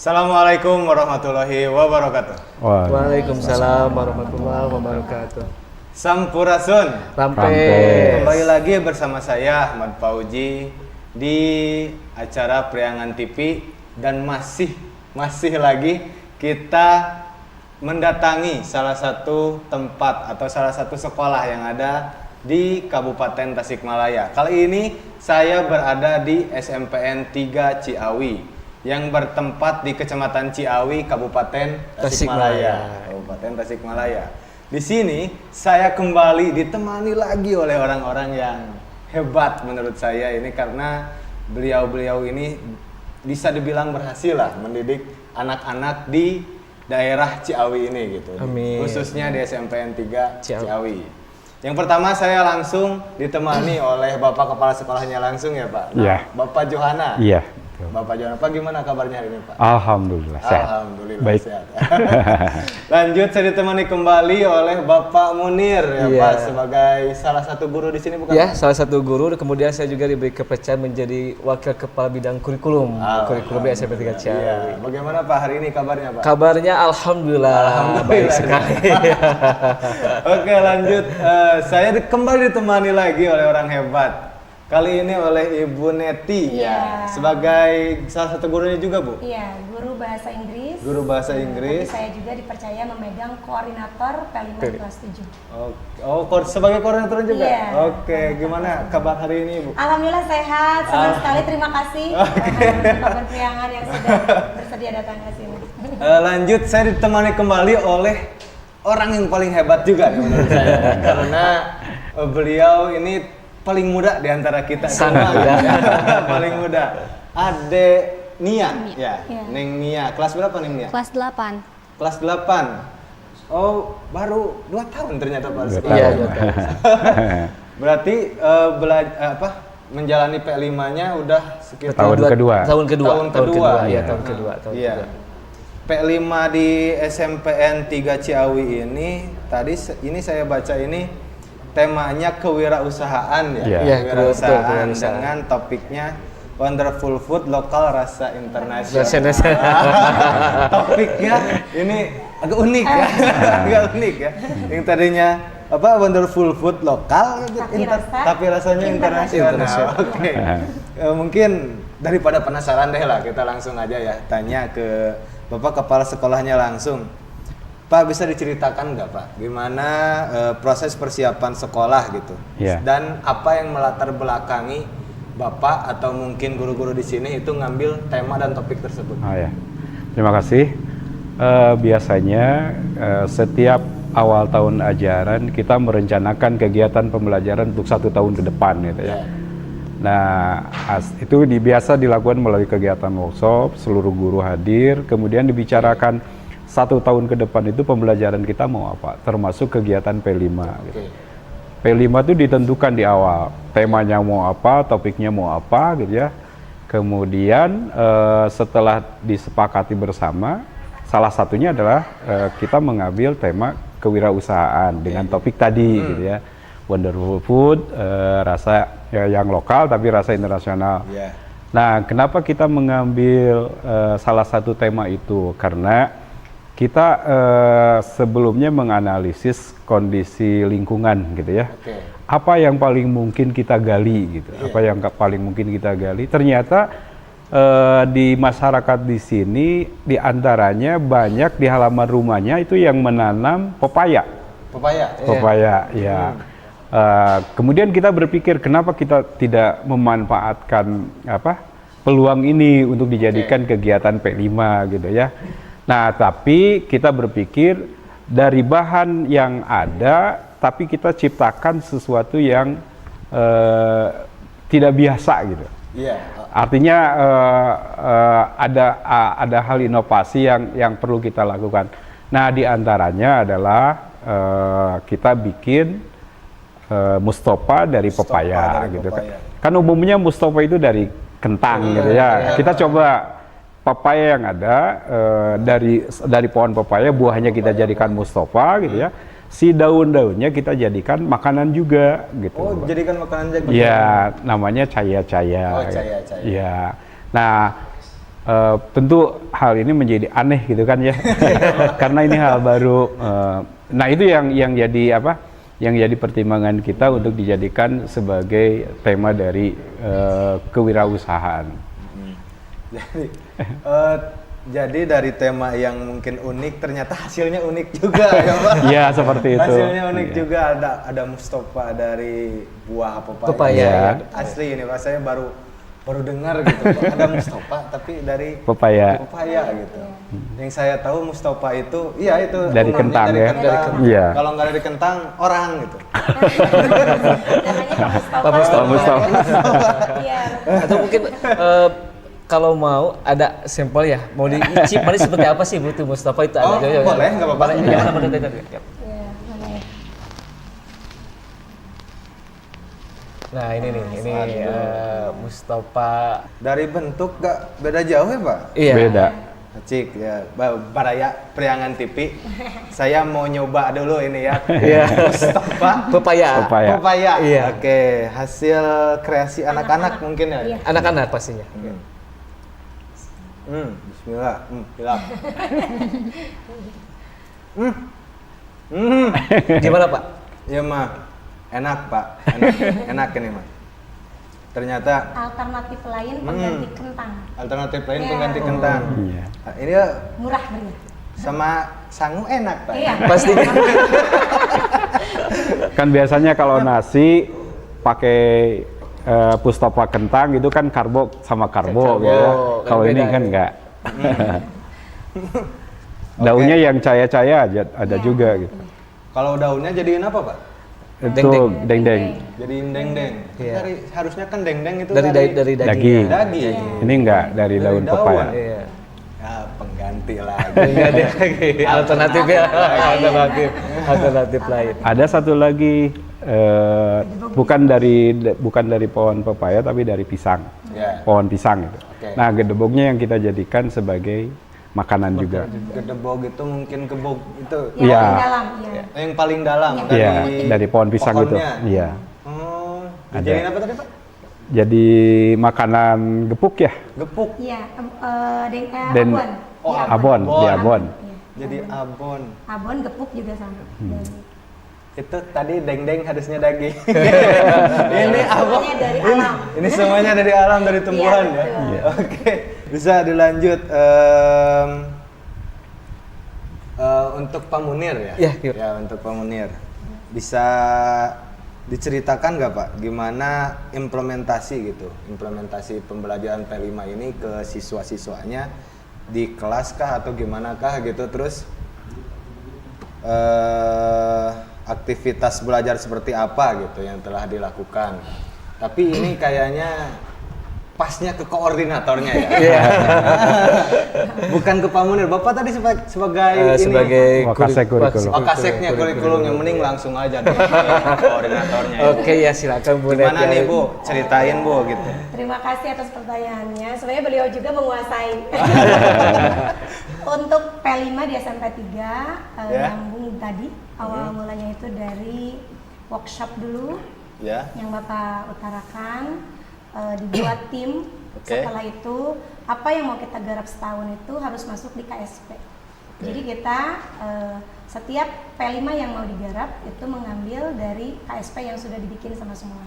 Assalamualaikum warahmatullahi wabarakatuh. Waalaikumsalam warahmatullahi wabarakatuh. Sampurasun. Rampe. Kembali lagi bersama saya Ahmad Fauji di acara Priangan TV dan masih lagi kita mendatangi salah satu tempat atau salah satu sekolah yang ada di Kabupaten Tasikmalaya. Kali ini saya berada di SMPN 3 Ciawi yang bertempat di Kecamatan Ciawi, Kabupaten Tasikmalaya. Kabupaten Tasikmalaya. Di sini saya kembali ditemani lagi oleh orang-orang yang hebat menurut saya ini karena beliau-beliau ini bisa dibilang berhasil lah mendidik anak-anak di daerah Ciawi ini gitu. Amin. Khususnya di SMPN 3 Ciawi. Yang pertama saya langsung ditemani oleh Bapak Kepala Sekolahnya langsung ya Pak. Nah, Bapak Johana. Iya. Bapak Johana, Pak gimana kabarnya hari ini Pak? Alhamdulillah sehat. Alhamdulillah Baik. sehat. Lanjut saya ditemani kembali oleh Bapak Munir ya Pak sebagai salah satu guru di sini bukan? Ya, salah satu guru. Kemudian saya juga diberi kepercayaan menjadi wakil kepala bidang kurikulum di SMP 3 Ciawi. Iya. Bagaimana Pak hari ini kabarnya Pak? Kabarnya alhamdulillah, baik sekali. Oke lanjut, saya kembali ditemani lagi oleh orang hebat. Kali ini oleh Ibu Neti sebagai salah satu gurunya juga Bu? Iya, guru bahasa Inggris. Guru bahasa Inggris. Tapi saya juga dipercaya memegang koordinator P5 kelas 7. Sebagai koordinator juga? Iya. Oke, gimana kabar hari ini Bu? Alhamdulillah sehat, senang sekali, terima kasih kabar Priangan yang sudah bersedia datang ke sini. Lanjut, saya ditemani kembali oleh orang yang paling hebat juga menurut saya. Karena beliau ini paling muda di antara kita semua. Paling muda. Ade Nia, ya. Neng Nia. Kelas berapa Neng Nia? Kelas 8. Kelas 8. Oh, baru 2 tahun ternyata Pak. Iya, 2 tahun. Berarti menjalani P5-nya udah sekitar Tahun kedua. Tahun kedua. Iya. Tahun kedua. P5 di SMPN 3 Ciawi ini tadi ini saya baca ini temanya kewirausahaan ya. Kewirausahaan dengan topiknya Wonderful Food Lokal Rasa Internasional. Topiknya ini agak unik ya. Agak unik ya. Yang tadinya Wonderful Food lokal tapi rasanya internasional. Oke. Mungkin daripada penasaran deh lah kita langsung aja ya tanya ke Bapak Kepala Sekolahnya langsung. Pak, bisa diceritakan nggak Pak, gimana proses persiapan sekolah gitu, dan apa yang melatar belakangi Bapak atau mungkin guru-guru di sini itu ngambil tema dan topik tersebut? Terima kasih. Biasanya setiap awal tahun ajaran kita merencanakan kegiatan pembelajaran untuk 1 tahun ke depan gitu ya. Nah, itu biasa dilakukan melalui kegiatan workshop, seluruh guru hadir, kemudian dibicarakan 1 tahun ke depan itu pembelajaran kita mau apa, termasuk kegiatan P5. Gitu. P5 itu ditentukan di awal, temanya mau apa, topiknya mau apa, gitu ya. Kemudian setelah disepakati bersama, salah satunya adalah kita mengambil tema kewirausahaan dengan topik tadi, gitu ya. Wonderful Food, rasa yang lokal tapi rasa internasional. Nah, kenapa kita mengambil salah satu tema itu? Karena kita sebelumnya menganalisis kondisi lingkungan gitu ya. Apa yang paling mungkin kita gali gitu. Apa yang paling mungkin kita gali. Ternyata di masyarakat di sini di antaranya banyak di halaman rumahnya itu yang menanam pepaya. Pepaya ya. Kemudian kita berpikir kenapa kita tidak memanfaatkan peluang ini untuk dijadikan kegiatan P5 gitu ya. Nah, tapi kita berpikir dari bahan yang ada, tapi kita ciptakan sesuatu yang tidak biasa gitu. Artinya ada hal inovasi yang perlu kita lakukan. Nah, di antaranya adalah kita bikin mustofa dari pepaya gitu kan. Kan umumnya mustofa itu dari kentang gitu ya. Kita coba pepaya yang ada dari pohon pepaya, buahnya kita jadikan mustofa gitu ya. Si daun-daunnya kita jadikan makanan juga gitu. Oh, jadikan makanan juga. Iya, namanya caya-caya. Oh, caya-caya. Iya. Nah, tentu hal ini menjadi aneh gitu kan ya, karena ini hal baru. Nah itu yang jadi apa? Yang jadi pertimbangan kita untuk dijadikan sebagai tema dari kewirausahaan. Jadi dari tema yang mungkin unik, ternyata hasilnya unik juga ya Pak? Iya seperti itu. Hasilnya unik juga, ada Mustopa dari buah pepaya. Pepaya. Asli ini Pak, saya baru dengar gitu Pak. Ada Mustopa tapi dari Pepaya gitu. Yang saya tahu Mustopa itu, iya itu dari umumnya kentang dari ya. kentang. Iya. Kalau nggak dari kentang, orang gitu. Namanya Pak Mustopa. Iya. Atau mungkin kalau mau ada sampel ya, mau diicip, mana seperti apa sih butuh Mustafa itu ada. Boleh, nggak apa-apa. Gimana mana Iya, mana ya? Nah ini Mustafa. Dari bentuk nggak beda jauh ya Pak? Iya. Beda. Cik ya, Baraya Priangan TV. Saya mau nyoba dulu ini ya. Iya. Mustopa Pepaya. Pepaya. Iya. Oke, hasil kreasi anak-anak mungkin ya. Iya. Anak-anak pastinya. Bismillah. Bismillah. Gimana Pak? Ya mah, enak Pak. Enak ini mah. Ternyata Alternatif lain pengganti kentang. alternatif lain Iya. pengganti kentang. Iya. Nah, ini ya Murah banget. sama sangu enak Pak. Iya. Pastinya. Kan biasanya kalau nasi pakai Mustopa kentang itu kan karbo sama karbo gitu. Karbo, kan Kalau ini beda kan ya. enggak. Daunnya yang caya-caya aja ada juga gitu. Kalau daunnya jadiin apa Pak? Itu deng-deng. Jadiin deng-deng. Iya. Harusnya kan deng-deng itu Dari Daging. daging. daging. Ini enggak dari daun pepaya. Iya. Ya, pengganti lagi. Iya lagi alternatifnya alternatif lain. Ada satu lagi bukan dari pohon pepaya tapi dari pisang. Ya. Pohon pisang itu. Oke. Nah, gedebognya yang kita jadikan sebagai makanan juga. Gedebog itu mungkin kebog itu Yang Iya. paling dalam, iya. yang paling dalam Iya, dari pohon pisang itu. pohonnya. Iya. Oh, Ada. dijadiin apa tadi Pak? Jadi makanan gepuk ya? Gepuk. Iya, Dan abon. Oh, Iya, abon, di abon. Iya. Jadi abon. Abon gepuk juga sama. Itu tadi deng-deng harusnya daging. Ini abon. Semuanya dari alam. Ini semuanya dari alam, dari tumbuhan Iya, ya. betul. Iya. Oke, bisa dilanjut untuk Pak Munir ya. Iya, iya. Ya, untuk Pak Munir. Bisa diceritakan nggak Pak, gimana implementasi pembelajaran P5 ini ke siswa-siswanya di kelas kah atau gimana kah gitu, terus aktivitas belajar seperti apa gitu yang telah dilakukan. Tapi ini kayaknya pasnya ke koordinatornya ya. Iya. Bukan ke Pak Munir. Bapak tadi sebagai Sebagai Wakasek kurikulum. Wakaseknya kurikulumnya, mending langsung aja deh koordinatornya. Oke ya silakan Bu. Gimana Nadia. nih Bu? Ceritain Bu gitu. Terima kasih atas pertanyaannya. Sebenarnya beliau juga menguasai. Untuk P5 di SMP 3, nyambung tadi, awal mulanya itu dari workshop dulu Ya. yang Bapak utarakan, dibuat tim. Oke. Setelah itu, apa yang mau kita garap setahun itu harus masuk di KSP. Jadi kita setiap P5 yang mau digarap itu mengambil dari KSP yang sudah dibikin sama semua.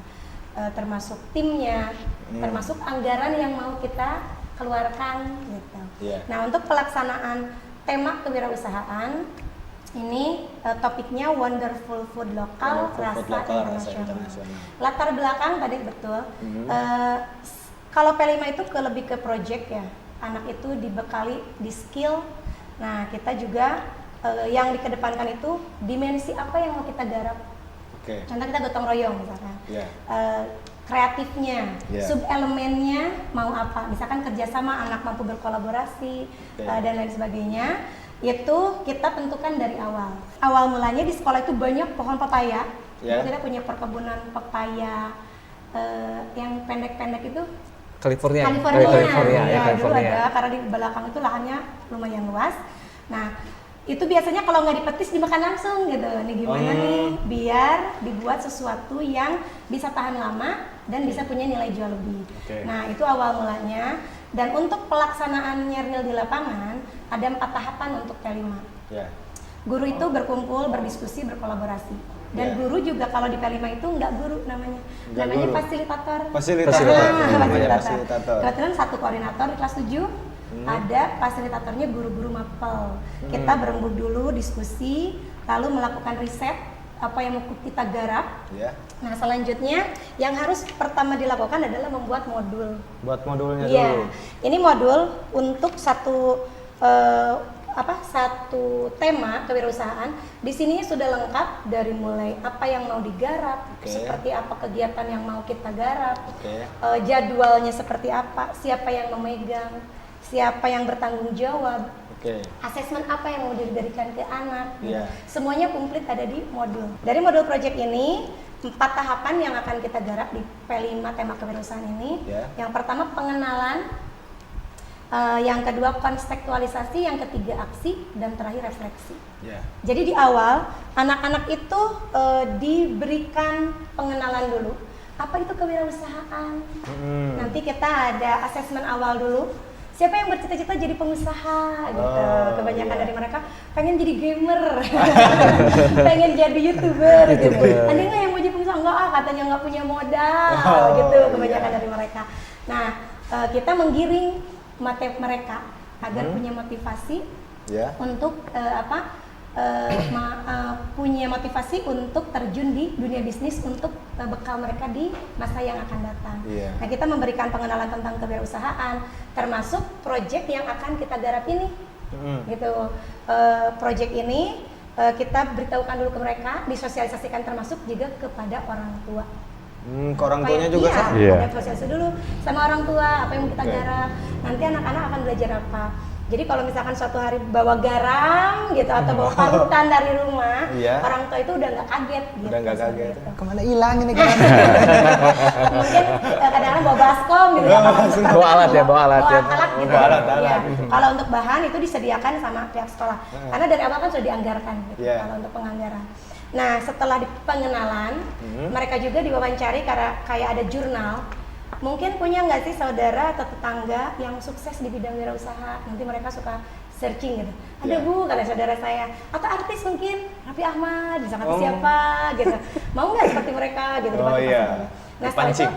Termasuk timnya, termasuk anggaran yang mau kita keluarkan gitu. Yeah. Nah, untuk pelaksanaan tema kewirausahaan ini topiknya Wonderful Food Lokal, Wonderful Food Rasa Lokal, Rasa Internasional. Internasional. Latar belakang tadi betul. Kalau P5 itu lebih ke project ya. Anak itu dibekali di skill. Nah, kita juga yang dikedepankan itu dimensi apa yang mau kita garap. Oke. Contoh kita gotong royong misalkan. Yeah. Kreatifnya, Yeah. sub-elemennya mau apa, misalkan kerjasama anak mampu berkolaborasi dan lain sebagainya, itu kita tentukan dari awal. Awal mulanya di sekolah itu banyak pohon pepaya, Yeah. kita punya perkebunan pepaya yang pendek-pendek itu California. California. California. Ya, dulu California. ada karena di belakang itu lahannya lumayan luas. Nah, itu biasanya kalau nggak dipetis dimakan langsung gitu. Nih gimana nih biar dibuat sesuatu yang bisa tahan lama dan bisa punya nilai jual lebih. Oke. Nah, itu awal mulanya. Dan untuk pelaksanaannya real di lapangan ada 4 tahapan untuk P5. Ya. Guru itu berkumpul, berdiskusi, berkolaborasi. Dan guru juga kalau di P5 itu nggak guru namanya. Namanya guru. fasilitator. Fasilitator. Fasilitator. Fasilitator. Kebetulan 1 koordinator di kelas 7, ada fasilitatornya guru-guru mapel. Kita berembuk dulu, diskusi, lalu melakukan riset apa yang mau kita garap. Ya. Nah, selanjutnya yang harus pertama dilakukan adalah membuat modul. Buat modulnya Iya, dulu. ini modul untuk satu tema kewirausahaan. Di sini sudah lengkap dari mulai apa yang mau digarap, seperti apa kegiatan yang mau kita garap, jadwalnya seperti apa, siapa yang memegang, siapa yang bertanggung jawab, asesmen apa yang mau diberikan ke anak. Semuanya komplit ada di modul. Dari modul project ini 4 tahapan yang akan kita garap di P5 tema kewirausahaan ini. Yang pertama pengenalan, yang kedua kontekstualisasi, yang ketiga aksi, dan terakhir refleksi. Jadi di awal anak-anak itu diberikan pengenalan dulu. Apa itu kewirausahaan? Nanti kita ada asesmen awal dulu. Siapa yang bercita-cita jadi pengusaha gitu. Kebanyakan dari mereka pengen jadi gamer, pengen jadi YouTuber gitu. Ada nggak yang mau jadi pengusaha? Enggak, katanya nggak punya modal gitu. Kebanyakan dari mereka. Nah, kita menggiring mereka agar punya motivasi untuk punya motivasi untuk terjun di dunia bisnis untuk bekal mereka di masa yang akan datang. Nah, kita memberikan pengenalan tentang kewirausahaan, termasuk proyek yang akan kita garap ini. Gitu. Proyek ini kita beritahukan dulu ke mereka, disosialisasikan termasuk juga kepada orang tua. Ke orang tuanya juga kan? Ada sosialisasi dulu sama orang tua, apa yang mau kita garap. Nanti anak-anak akan belajar apa. Jadi kalau misalkan suatu hari bawa garam gitu atau bawa parutan dari rumah, orang tua itu udah nggak kaget gitu. Udah nggak kaget. Gitu. Kemana hilang ini garam? Mungkin kadang-kadang bawa baskom gitu ya. Bawa alat ya. Bawa alat gitu. Alat. Ya. Kalau untuk bahan itu disediakan sama pihak sekolah. Karena dari awal kan sudah dianggarkan gitu kalau untuk penganggaran. Nah, setelah di pengenalan, mereka juga diwawancari karena kayak ada jurnal. Mungkin punya nggak sih saudara atau tetangga yang sukses di bidang wirausaha? Nanti mereka suka searching gitu. Ada Bu, kata saudara saya. Atau artis mungkin, Raffi Ahmad, misalkan siapa gitu. Mau nggak seperti mereka gitu. Nah, setelah itu,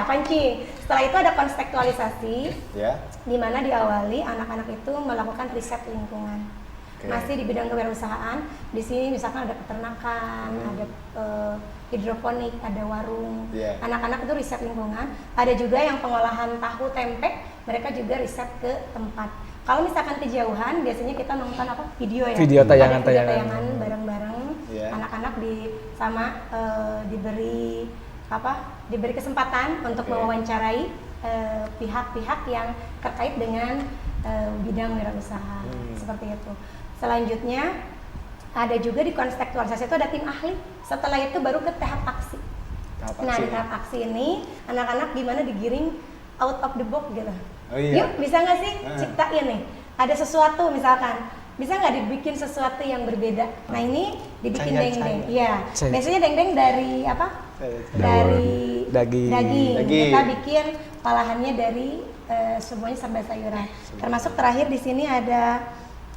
pancing. Setelah itu ada kontekstualisasi, di mana diawali anak-anak itu melakukan riset lingkungan. Masih di bidang kewirausahaan. Di sini misalkan ada peternakan, ada hidroponik, ada warung. Anak-anak itu riset lingkungan. Ada juga yang pengolahan tahu tempe, mereka juga riset ke tempat. Kalau misalkan kejauhan, biasanya kita nonton video ya. Video tayangan bareng-bareng. Anak-anak diberi kesempatan untuk mewawancarai pihak-pihak yang terkait dengan bidang wirausaha. Seperti itu. Selanjutnya ada juga di kontekstualisasi itu ada tim ahli. Setelah itu baru ke tahap aksi. Nah, di tahap aksi ini anak-anak gimana digiring out of the box gitu. Yuk, bisa nggak sih ciptain nih? Ada sesuatu misalkan, bisa nggak dibikin sesuatu yang berbeda? Nah, ini dibikin dendeng. Iya. Biasanya dendeng dari apa? Dari daging. Kita bikin olahannya dari semuanya serba sayuran. Termasuk terakhir di sini ada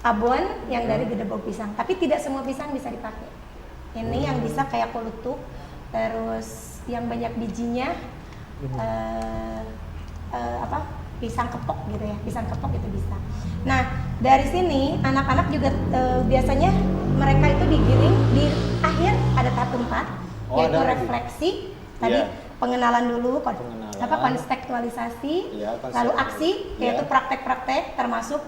abon yang dari gedebok pisang, tapi tidak semua pisang bisa dipakai. Ini yang bisa kayak kulutuk, terus yang banyak bijinya, pisang kepok gitu ya, pisang kepok itu bisa. Nah, dari sini anak-anak juga biasanya mereka itu digiring di akhir ada tahap keempat, yaitu refleksi. Tadi pengenalan dulu, kontekstualisasi, lalu aksi, yaitu praktek-praktek termasuk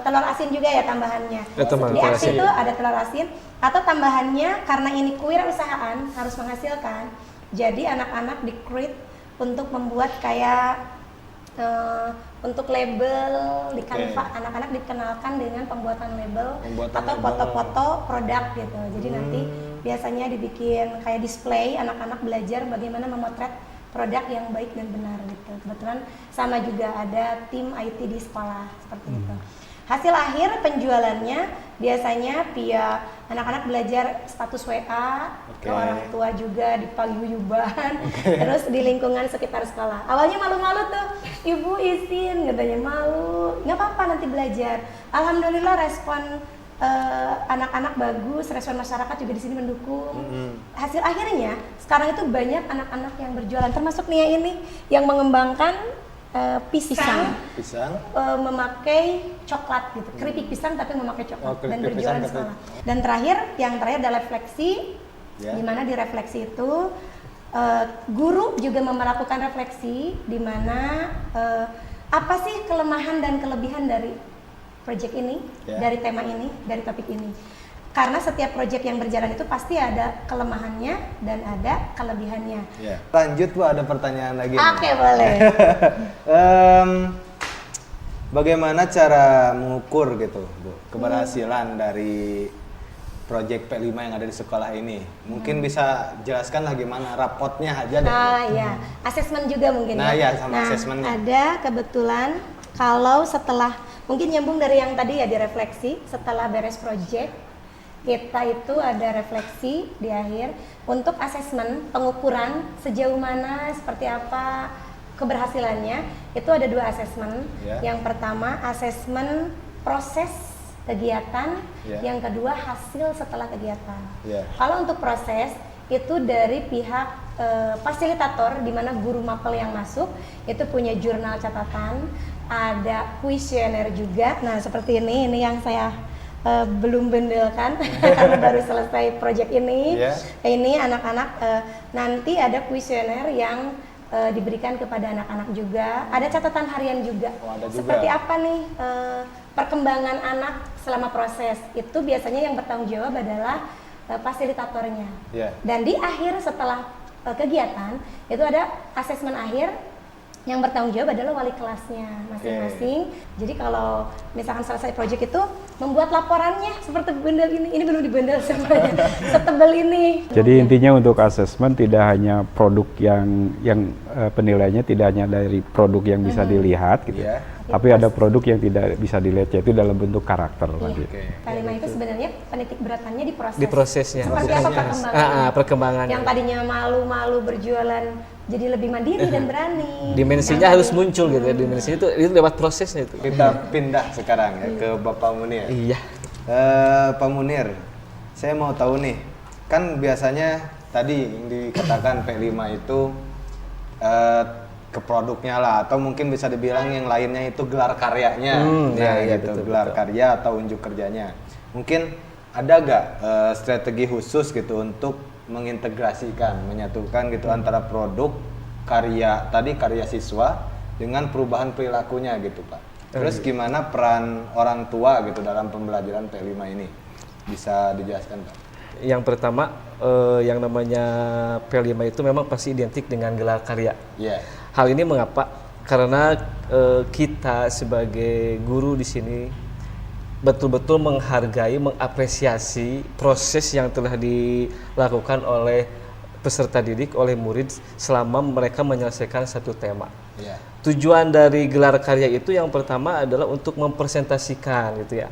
telur asin juga ya tambahannya. Di aksi itu ada telur asin atau tambahannya karena ini kewirausahaan harus menghasilkan. Jadi anak-anak di-create untuk membuat kayak untuk label di Canva. Anak-anak dikenalkan dengan pembuatan label atau foto-foto produk gitu. Jadi nanti biasanya dibikin kayak display, anak-anak belajar bagaimana memotret produk yang baik dan benar gitu. Kebetulan sama juga ada tim IT di sekolah seperti itu. Hasil akhir penjualannya biasanya via anak-anak belajar status WA ke orang tua juga di paguyuban, terus di lingkungan sekitar sekolah. Awalnya malu-malu tuh, Ibu izin, katanya malu, nggak apa-apa nanti belajar. Alhamdulillah respon anak-anak bagus, respon masyarakat juga di sini mendukung. Hasil akhirnya sekarang itu banyak anak-anak yang berjualan, termasuk Nia ini yang mengembangkan pisang. Memakai coklat gitu, keripik pisang tapi memakai coklat dan berjualan di sekolah. Dan yang terakhir adalah refleksi, di mana di refleksi itu guru juga melakukan refleksi di mana apa sih kelemahan dan kelebihan dari project ini, dari tema ini, dari topik ini. Karena setiap project yang berjalan itu pasti ada kelemahannya dan ada kelebihannya. Lanjut Bu, ada pertanyaan lagi. Oke, boleh. Bagaimana cara mengukur gitu Bu, keberhasilan dari project P5 yang ada di sekolah ini? Mungkin bisa jelaskan lah gimana rapotnya aja deh. Ya, asesmen juga mungkin. Asesmennya. Ada kebetulan kalau setelah mungkin nyambung dari yang tadi ya, direfleksi setelah beres project, kita itu ada refleksi di akhir untuk asesmen pengukuran sejauh mana, seperti apa keberhasilannya. Itu ada 2 asesmen. Yang pertama asesmen proses kegiatan, yang kedua hasil setelah kegiatan. Kalau untuk proses itu dari pihak fasilitator, di mana guru mapel yang masuk itu punya jurnal catatan, ada kuesioner juga. Nah seperti ini yang saya belum bendelkan karena baru selesai project ini. Ini anak-anak nanti ada kuesioner yang diberikan kepada anak-anak juga. Ada catatan harian juga. Seperti apa nih perkembangan anak selama proses. Itu biasanya yang bertanggung jawab adalah fasilitatornya. Dan di akhir setelah kegiatan itu ada asesmen akhir, yang bertanggung jawab adalah wali kelasnya masing-masing. Jadi kalau misalkan selesai project itu membuat laporannya seperti bundel ini belum dibundel semuanya, setebal ini. Jadi intinya untuk asesmen tidak hanya produk yang penilaiannya tidak hanya dari produk yang bisa dilihat gitu. Tapi ada produk yang tidak bisa dilihat, yaitu dalam bentuk karakter tadi. P5 itu sebenarnya penitik beratannya di proses. Di prosesnya. Seperti apa perkembangannya? Perkembangannya. Yang tadinya malu-malu berjualan jadi lebih mandiri dan berani. Dimensinya harus muncul gitu ya. Dimensinya itu lewat prosesnya itu. Kita pindah sekarang ya ke Bapak Munir. Iya. Pak Munir, saya mau tahu nih, kan biasanya tadi yang dikatakan P5 itu ke produknya lah, atau mungkin bisa dibilang yang lainnya itu gelar karyanya, gelar karya atau unjuk kerjanya. Mungkin ada gak strategi khusus gitu untuk mengintegrasikan, menyatukan gitu antara produk karya siswa dengan perubahan perilakunya gitu Pak. Terus gimana peran orang tua gitu dalam pembelajaran P5 ini? Bisa dijelaskan Pak? Yang pertama, yang namanya P5 itu memang pasti identik dengan gelar karya. Hal ini mengapa? Karena kita sebagai guru di sini betul-betul menghargai, mengapresiasi proses yang telah dilakukan oleh peserta didik, oleh murid selama mereka menyelesaikan satu tema. Tujuan dari gelar karya itu yang pertama adalah untuk mempresentasikan gitu ya,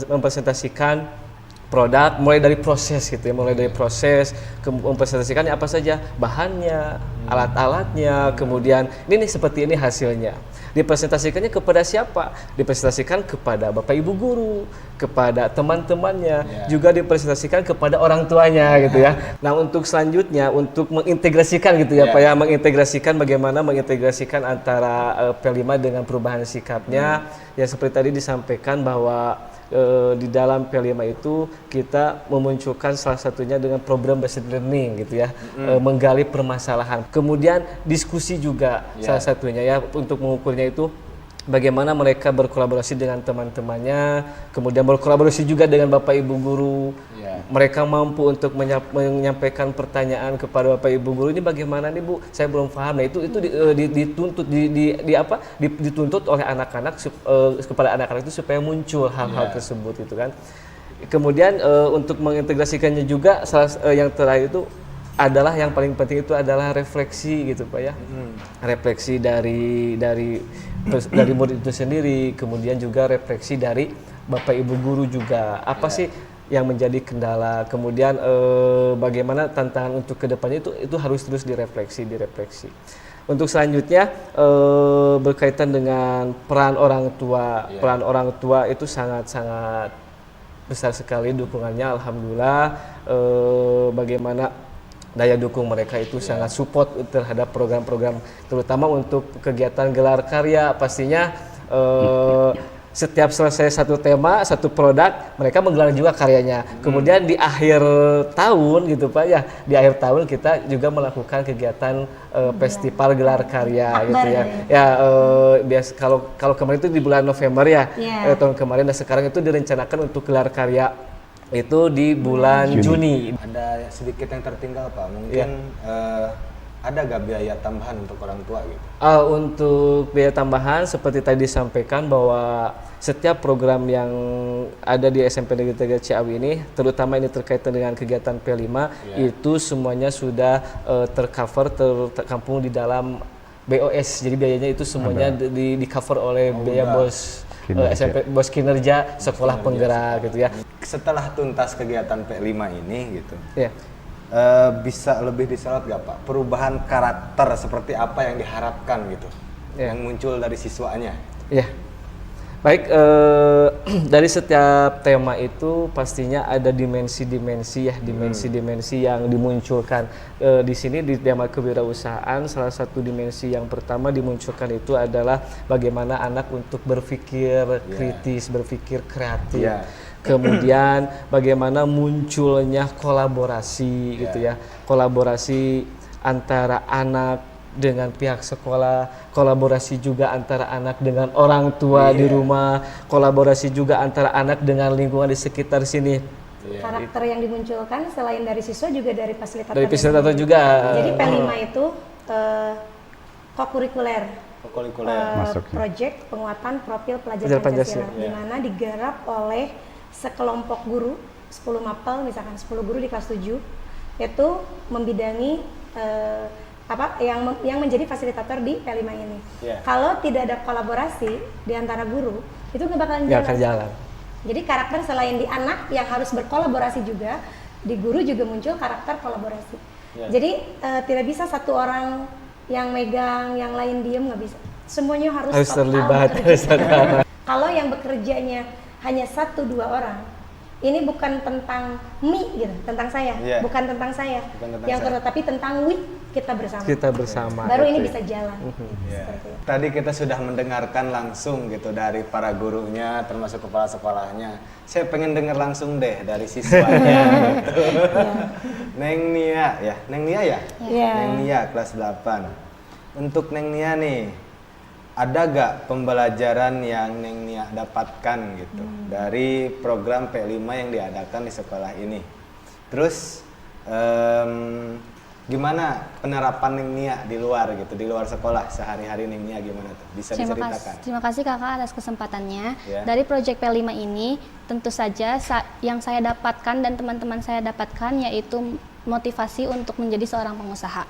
mempresentasikan produk mulai dari proses gitu ya, mempresentasikan apa saja bahannya, alat-alatnya, kemudian ini seperti ini hasilnya. Dipresentasikannya kepada siapa? Dipresentasikan kepada Bapak Ibu guru, kepada teman-temannya, juga dipresentasikan kepada orang tuanya gitu ya. Nah, untuk selanjutnya untuk mengintegrasikan gitu ya Pak ya, mengintegrasikan bagaimana mengintegrasikan antara P5 dengan perubahan sikapnya. Ya seperti tadi disampaikan bahwa di dalam P5 itu kita memunculkan salah satunya dengan program based learning gitu ya, menggali permasalahan. Kemudian diskusi juga salah satunya ya, untuk mengukurnya itu bagaimana mereka berkolaborasi dengan teman-temannya, kemudian berkolaborasi juga dengan Bapak Ibu guru. Mereka mampu untuk menyampaikan pertanyaan kepada Bapak Ibu guru, ini bagaimana nih Bu, saya belum paham. Nah itu dituntut oleh anak-anak kepada anak-anak itu supaya muncul hal-hal tersebut gitu kan. Kemudian untuk mengintegrasikannya juga yang terakhir itu adalah yang paling penting itu adalah refleksi gitu Pak ya. Refleksi dari murid itu sendiri, kemudian juga refleksi dari Bapak Ibu guru juga. Apa sih yang menjadi kendala, kemudian bagaimana tantangan untuk kedepannya itu harus terus direfleksi. Untuk selanjutnya berkaitan dengan peran orang tua. Peran orang tua itu sangat-sangat besar sekali dukungannya. Alhamdulillah, bagaimana daya dukung mereka itu sangat support terhadap program-program, terutama untuk kegiatan gelar karya. Pastinya setiap selesai satu tema, satu produk, mereka menggelar juga karyanya. Kemudian di akhir tahun gitu Pak ya, di akhir tahun kita juga melakukan kegiatan festival gelar karya gitu ya. Ya biasa kalau kemarin itu di bulan November ya, tahun kemarin, dan sekarang itu direncanakan untuk gelar karya itu di bulan Juni. Ada sedikit yang tertinggal Pak, mungkin ada gak biaya tambahan untuk orang tua gitu? Untuk biaya tambahan seperti tadi disampaikan bahwa setiap program yang ada di SMP Negeri 3 Ciawi ini, terutama ini terkait dengan kegiatan P5, itu semuanya sudah tercover, terkampung di dalam BOS. Jadi biayanya itu semuanya di cover oleh biaya bos SMP, bos kinerja sekolah penggerak gitu ya. Setelah tuntas kegiatan P5 ini gitu, bisa lebih disorot gak Pak? Perubahan karakter seperti apa yang diharapkan gitu, yang muncul dari siswanya? Baik, dari setiap tema itu pastinya ada dimensi-dimensi dimensi-dimensi yang dimunculkan. Di sini di tema kewirausahaan, salah satu dimensi yang pertama dimunculkan itu adalah bagaimana anak untuk berpikir kritis, berpikir kreatif. Kemudian bagaimana munculnya kolaborasi gitu ya, kolaborasi antara anak dengan pihak sekolah, kolaborasi juga antara anak dengan orang tua di rumah, kolaborasi juga antara anak dengan lingkungan di sekitar sini. Karakter yang dimunculkan selain dari siswa juga dari fasilitator. Dari fasilitator juga. Jadi P5 itu kokurikuler. Project penguatan profil pelajar Pancasila, di mana digarap oleh sekelompok guru, 10 mapel, misalkan 10 guru di kelas 7, itu membidangi yang menjadi fasilitator di P5 ini. Kalau tidak ada kolaborasi di antara guru, itu nggak bakalan jalan. Jadi karakter selain di anak yang harus berkolaborasi juga, di guru juga muncul karakter kolaborasi. Jadi tidak bisa satu orang yang megang, yang lain diem, nggak bisa. Semuanya harus terlibat. Kalau yang bekerjanya hanya 1-2 orang, ini bukan tentang gitu, tentang saya, bukan tentang saya, tapi tentang kita bersama. Baru ini bisa jalan. Tadi kita sudah mendengarkan langsung gitu dari para gurunya, termasuk kepala sekolahnya. Saya pengen dengar langsung deh dari siswanya. Gitu. Neng Nia ya, Neng Nia kelas 8. Untuk Neng Nia nih, ada gak pembelajaran yang Neng Nia dapatkan gitu dari program P5 yang diadakan di sekolah ini? Terus gimana penerapan Neng Nia di luar gitu, di luar sekolah sehari-hari Neng Nia gimana tuh? Bisa diceritakan? Terima kasih Kakak atas kesempatannya. Dari proyek P5 ini tentu saja yang saya dapatkan dan teman-teman saya dapatkan yaitu motivasi untuk menjadi seorang pengusaha.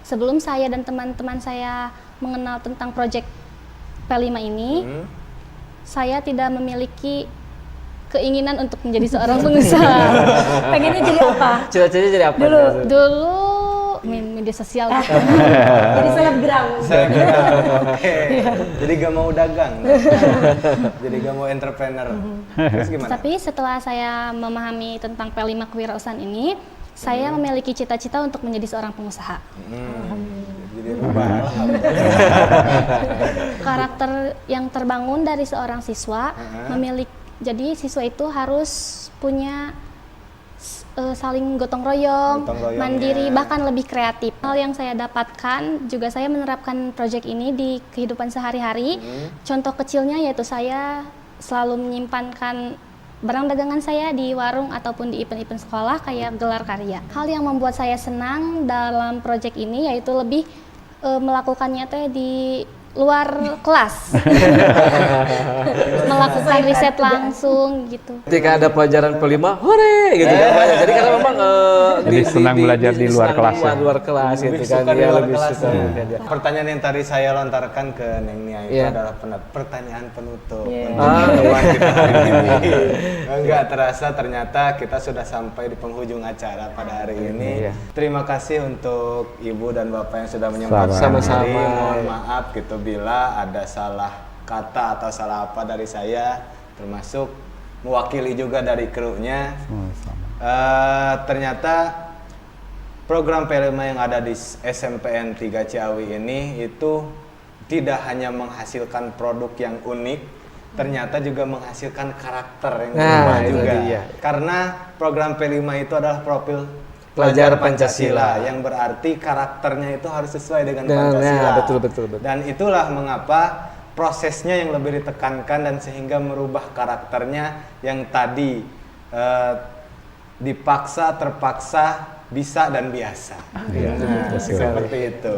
Sebelum saya dan teman-teman saya mengenal tentang proyek P5 ini, saya tidak memiliki keinginan untuk menjadi seorang pengusaha. Pengennya jadi apa? Cita-citanya jadi apa? Dulu media sosial gitu. Jadi selebgram. Oke. Jadi gak mau dagang. Jadi gak mau entrepreneur. Terus gimana? Tapi setelah saya memahami tentang P5 kewirausahaan ini, saya memiliki cita-cita untuk menjadi seorang pengusaha. Jadi rubah. Karakter yang terbangun dari seorang siswa jadi siswa itu harus punya saling gotong royong, mandiri, bahkan lebih kreatif. Hal yang saya dapatkan juga saya menerapkan proyek ini di kehidupan sehari-hari. Contoh kecilnya yaitu saya selalu menyimpankan barang dagangan saya di warung ataupun di event-event sekolah kayak gelar karya. Hal yang membuat saya senang dalam proyek ini yaitu lebih melakukannya di luar kelas. Melakukan riset langsung gitu. Ketika ada pelajaran P5, hore gitu kan banyak. Jadi karena memang jadi senang belajar di luar kelas. Luar kelas gitu kan. Dia lebih suka. Pertanyaan yang tadi saya lontarkan ke Neng Nia itu adalah pertanyaan penutup. Untuk kita hari ini. Nggak terasa ternyata kita sudah sampai di penghujung acara pada hari ini. Terima kasih untuk Ibu dan Bapak yang sudah menyempatkan diri. Mohon maaf gitu bila ada salah kata atau salah apa dari saya, termasuk mewakili juga dari krunya. Ternyata program P5 yang ada di SMPN 3 Ciawi ini itu tidak hanya menghasilkan produk yang unik, ternyata juga menghasilkan karakter yang berubah juga. Karena program P5 itu adalah profil pelajar Pancasila yang berarti karakternya itu harus sesuai dengan Pancasila. Betul. Dan itulah mengapa prosesnya yang lebih ditekankan dan sehingga merubah karakternya yang tadi dipaksa, terpaksa, bisa dan biasa. Seperti itu.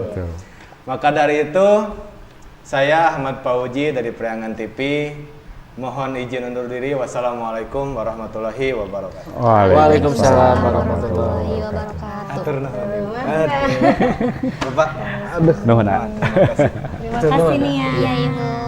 Maka dari itu saya Ahmad Fauji dari Priangan TV mohon izin undur diri. Wassalamualaikum warahmatullahi wabarakatuh. Waalaikumsalam warahmatullahi wabarakatuh. Atur nuhun. Bapak, nuhun. Terima kasih nih ya. Ya, Ibu.